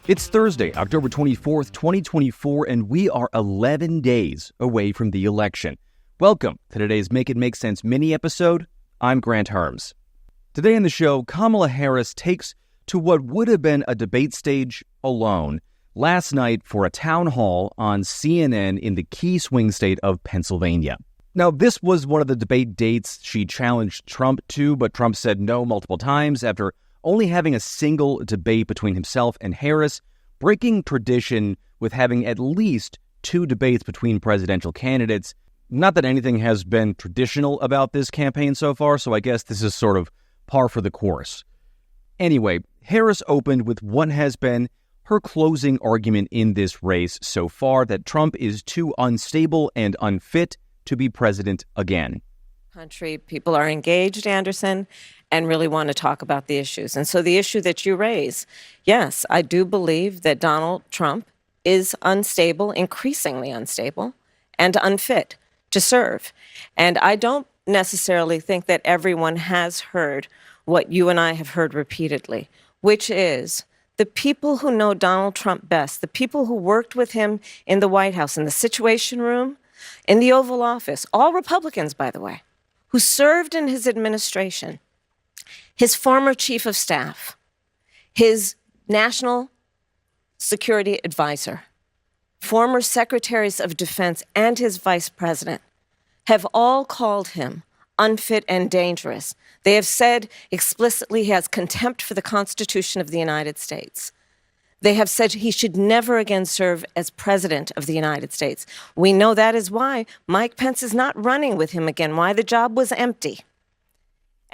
It's Thursday, October 24th, 2024, and we are 11 days away from the election. Welcome to today's Make It Make Sense mini-episode. I'm Grant Harms. Today on the show, Kamala Harris takes to what would have been a debate stage alone last night for a town hall on CNN in the key swing state of Pennsylvania. Now, this was one of the debate dates she challenged Trump to, but Trump said no multiple times after only having a single debate between himself and Harris, breaking tradition with having at least two debates between presidential candidates. Not that anything has been traditional about this campaign so far, so I guess this is sort of par for the course. Anyway, Harris opened with what has been her closing argument in this race so far, that Trump is too unstable and unfit to be president again. People are engaged, Anderson, and really want to talk about the issues. And so the issue that you raise, yes, I do believe that Donald Trump is unstable, increasingly unstable, and unfit to serve. And I don't necessarily think that everyone has heard what you and I have heard repeatedly, which is the people who know Donald Trump best, the people who worked with him in the White House, in the Situation Room, in the Oval Office, all Republicans, by the way, who served in his administration, his former chief of staff, his national security advisor, former secretaries of defense, and his vice president have all called him unfit and dangerous. They have said explicitly he has contempt for the Constitution of the United States. They have said he should never again serve as president of the United States. We know that is why Mike Pence is not running with him again, why the job was empty.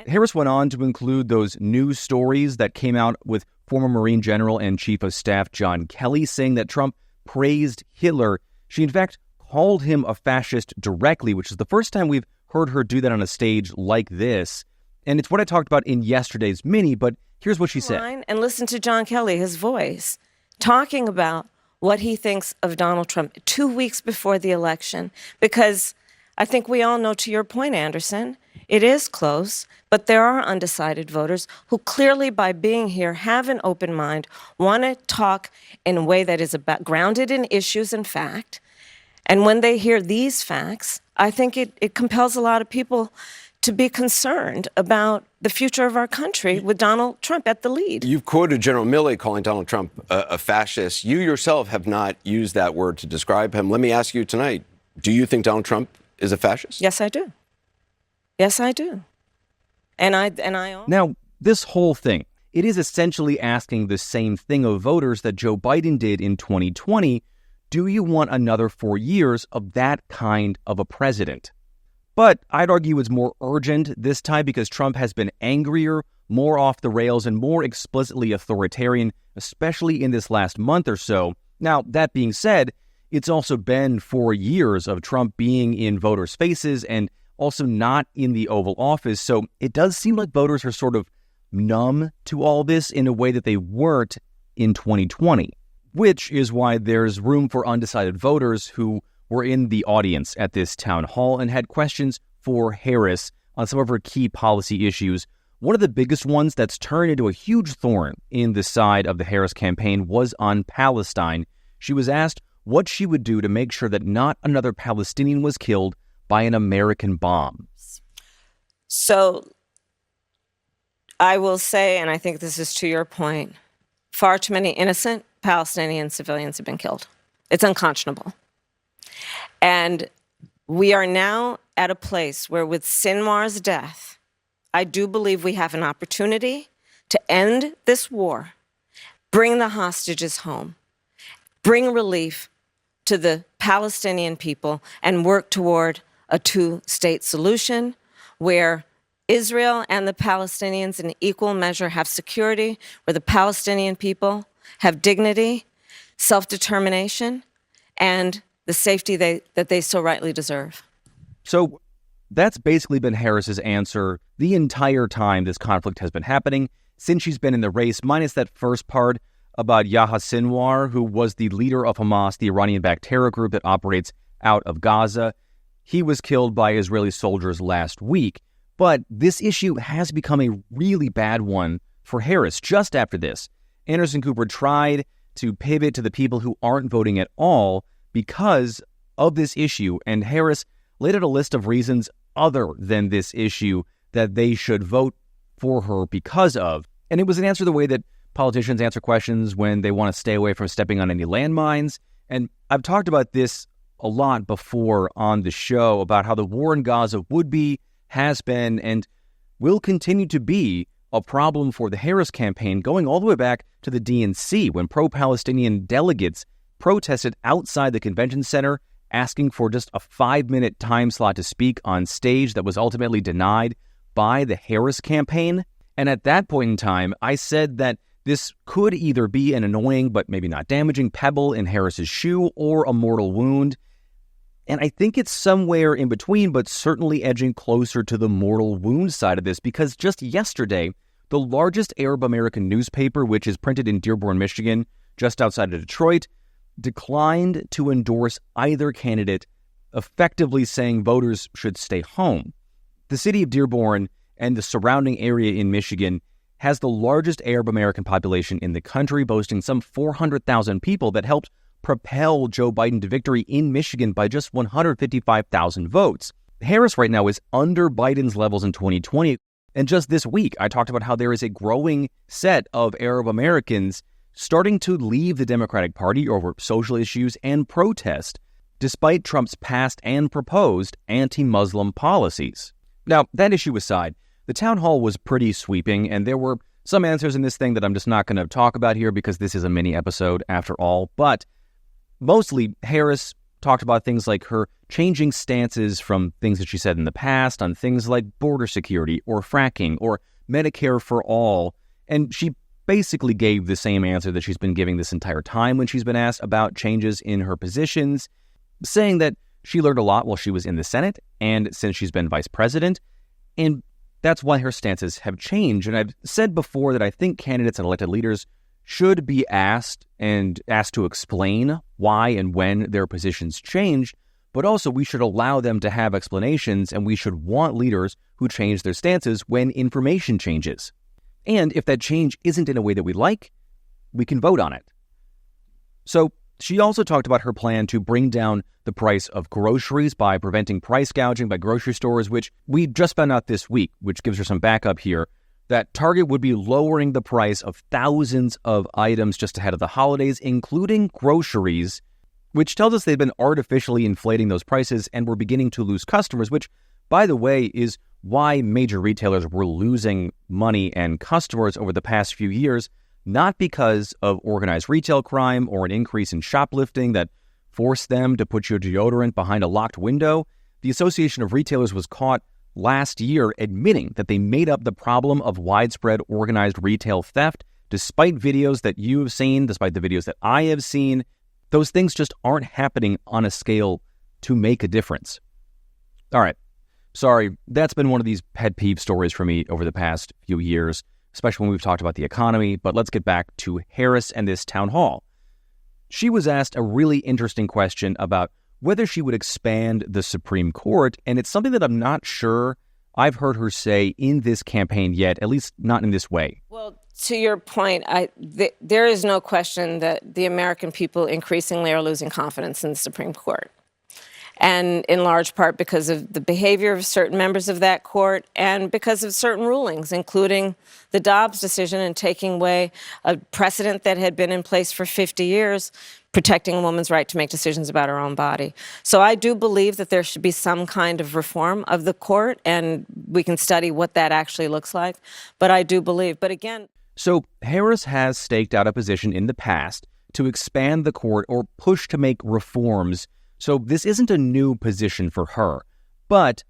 Harris went on to include those news stories that came out with former Marine General and Chief of Staff John Kelly saying that Trump praised Hitler. She, in fact, called him a fascist directly, which is the first time we've heard her do that on a stage like this. And it's what I talked about in yesterday's mini, but here's what she said. And listen to John Kelly, his voice, talking about what he thinks of Donald Trump 2 weeks before the election. Because I think we all know, to your point, Anderson, it is close, but there are undecided voters who clearly, by being here, have an open mind, want to talk in a way that is grounded in issues and fact. And when they hear these facts, I think it compels a lot of people to be concerned about the future of our country with Donald Trump at the lead. You've quoted General Milley calling Donald Trump a fascist. You yourself have not used that word to describe him. Let me ask you tonight, do you think Donald Trump is a fascist? Yes, I do. Yes, I do. And I Now, this whole thing, it is essentially asking the same thing of voters that Joe Biden did in 2020. Do you want another 4 years of that kind of a president? But I'd argue it's more urgent this time because Trump has been angrier, more off the rails, and more explicitly authoritarian, especially in this last month or so. Now, that being said, it's also been 4 years of Trump being in voters' faces and also not in the Oval Office. So it does seem like voters are sort of numb to all this in a way that they weren't in 2020, which is why there's room for undecided voters who were in the audience at this town hall and had questions for Harris on some of her key policy issues. One of the biggest ones that's turned into a huge thorn in the side of the Harris campaign was on Palestine. She was asked what she would do to make sure that not another Palestinian was killed by an American bomb. So I will say, and I think this is to your point, far too many innocent Palestinian civilians have been killed. It's unconscionable. And we are now at a place where with Sinwar's death, I do believe we have an opportunity to end this war, bring the hostages home, bring relief to the Palestinian people, and work toward a two-state solution where Israel and the Palestinians in equal measure have security, where the Palestinian people have dignity, self-determination, and the safety that they so rightly deserve. So that's basically been Harris's answer the entire time this conflict has been happening, since she's been in the race, minus that first part about Yahya Sinwar, who was the leader of Hamas, the Iranian-backed terror group that operates out of Gaza. He was killed by Israeli soldiers last week. But this issue has become a really bad one for Harris just after this. Anderson Cooper tried to pivot to the people who aren't voting at all because of this issue. And Harris laid out a list of reasons other than this issue that they should vote for her because of. And it was an answer the way that politicians answer questions when they want to stay away from stepping on any landmines. And I've talked about this a lot before on the show about how the war in Gaza would be, has been, and will continue to be a problem for the Harris campaign, going all the way back to the DNC when pro-Palestinian delegates protested outside the convention center asking for just a 5-minute time slot to speak on stage that was ultimately denied by the Harris campaign. And at that point in time, I said that this could either be an annoying but maybe not damaging pebble in Harris's shoe or a mortal wound. And I think it's somewhere in between, but certainly edging closer to the mortal wound side of this, because just yesterday, the largest Arab American newspaper, which is printed in Dearborn, Michigan, just outside of Detroit, declined to endorse either candidate, effectively saying voters should stay home. The city of Dearborn and the surrounding area in Michigan has the largest Arab American population in the country, boasting some 400,000 people that helped propel Joe Biden to victory in Michigan by just 155,000 votes. Harris right now is under Biden's levels in 2020. And just this week, I talked about how there is a growing set of Arab Americans starting to leave the Democratic Party over social issues and protest, despite Trump's past and proposed anti-Muslim policies. Now, that issue aside, the town hall was pretty sweeping, and there were some answers in this thing that I'm just not going to talk about here because this is a mini episode after all. But mostly, Harris talked about things like her changing stances from things that she said in the past on things like border security or fracking or Medicare for all. And she basically gave the same answer that she's been giving this entire time when she's been asked about changes in her positions, saying that she learned a lot while she was in the Senate and since she's been vice president. And that's why her stances have changed. And I've said before that I think candidates and elected leaders should be asked to explain why and when their positions change, but also we should allow them to have explanations, and we should want leaders who change their stances when information changes. And if that change isn't in a way that we like, we can vote on it. So she also talked about her plan to bring down the price of groceries by preventing price gouging by grocery stores, which we just found out this week, which gives her some backup here, that Target would be lowering the price of thousands of items just ahead of the holidays, including groceries, which tells us they've been artificially inflating those prices and we're beginning to lose customers, which, by the way, is why major retailers were losing money and customers over the past few years, not because of organized retail crime or an increase in shoplifting that forced them to put your deodorant behind a locked window. The Association of Retailers was caught last year admitting that they made up the problem of widespread organized retail theft. Despite videos that you have seen, despite the videos that I have seen, those things just aren't happening on a scale to make a difference. All right. Sorry, that's been one of these pet peeve stories for me over the past few years, especially when we've talked about the economy. But let's get back to Harris and this town hall. She was asked a really interesting question about whether she would expand the Supreme Court, and it's something that I'm not sure I've heard her say in this campaign yet, at least not in this way. Well, to your point, there is no question that the American people increasingly are losing confidence in the Supreme Court. And in large part because of the behavior of certain members of that court and because of certain rulings, including the Dobbs decision and taking away a precedent that had been in place for 50 years, protecting a woman's right to make decisions about her own body. So I do believe that there should be some kind of reform of the court, and we can study what that actually looks like. But I do believe, but again... So Harris has staked out a position in the past to expand the court or push to make reforms. So this isn't a new position for her, but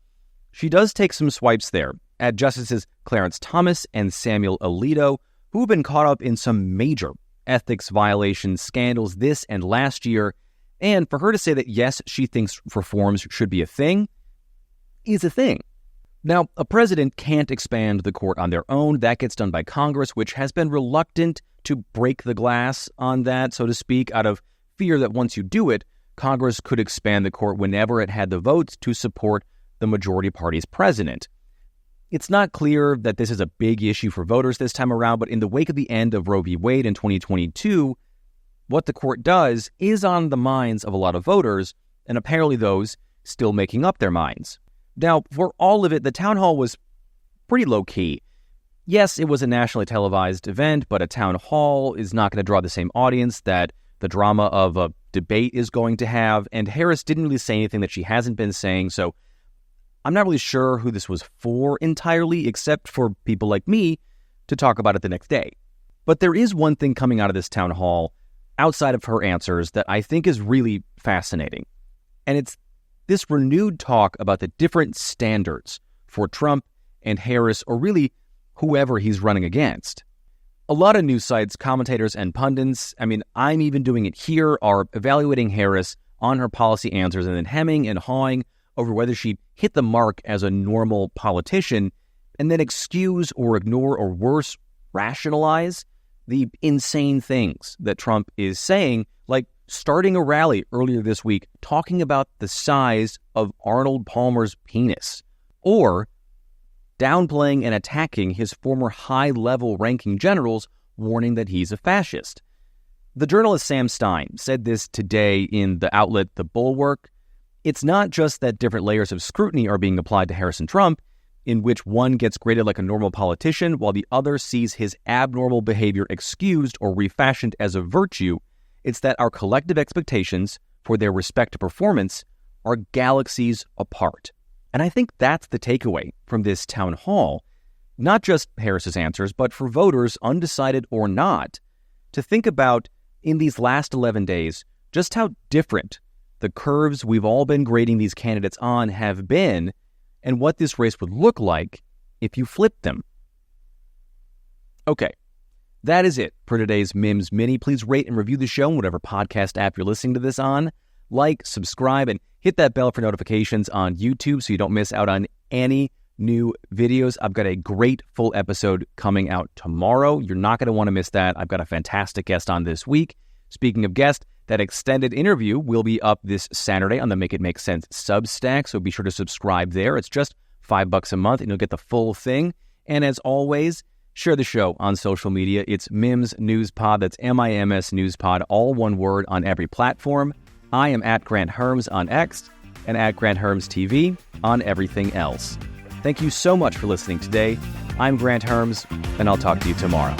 she does take some swipes there at Justices Clarence Thomas and Samuel Alito, who have been caught up in some major ethics violation scandals this and last year. And for her to say that, yes, she thinks reforms should be a thing, is a thing. Now, a president can't expand the court on their own. That gets done by Congress, which has been reluctant to break the glass on that, so to speak, out of fear that once you do it, Congress could expand the court whenever it had the votes to support the majority party's president. It's not clear that this is a big issue for voters this time around, but in the wake of the end of Roe v. Wade in 2022, what the court does is on the minds of a lot of voters, and apparently those still making up their minds. Now, for all of it, the town hall was pretty low-key. Yes, it was a nationally televised event, but a town hall is not going to draw the same audience that the drama of a debate is going to have, and Harris didn't really say anything that she hasn't been saying, so I'm not really sure who this was for entirely, except for people like me to talk about it the next day. But there is one thing coming out of this town hall, outside of her answers, that I think is really fascinating. And it's this renewed talk about the different standards for Trump and Harris, or really whoever he's running against. A lot of news sites, commentators, and pundits, I'm even doing it here, are evaluating Harris on her policy answers and then hemming and hawing over whether she hit the mark as a normal politician, and then excuse or ignore or worse, rationalize the insane things that Trump is saying, like starting a rally earlier this week talking about the size of Arnold Palmer's penis, or downplaying and attacking his former high-level ranking generals, warning that he's a fascist. The journalist Sam Stein said this today in the outlet The Bulwark. It's not just that different layers of scrutiny are being applied to Harris and Trump, in which one gets graded like a normal politician while the other sees his abnormal behavior excused or refashioned as a virtue. It's that our collective expectations for their respective performance are galaxies apart. And I think that's the takeaway from this town hall, not just Harris's answers, but for voters, undecided or not, to think about in these last 11 days just how different the curves we've all been grading these candidates on have been, and what this race would look like if you flipped them. Okay, that is it for today's MIMS Mini. Please rate and review the show on whatever podcast app you're listening to this on. Like, subscribe, and hit that bell for notifications on YouTube so you don't miss out on any new videos. I've got a great full episode coming out tomorrow. You're not going to want to miss that. I've got a fantastic guest on this week. Speaking of guest, that extended interview will be up this Saturday on the Make It Make Sense Substack, so be sure to subscribe there. It's just $5 a month, and you'll get the full thing. And as always, share the show on social media. It's MIMS News Pod. That's MIMS News Pod, all one word on every platform. I am at Grant Herms on X and at Grant Herms TV on everything else. Thank you so much for listening today. I'm Grant Herms, and I'll talk to you tomorrow.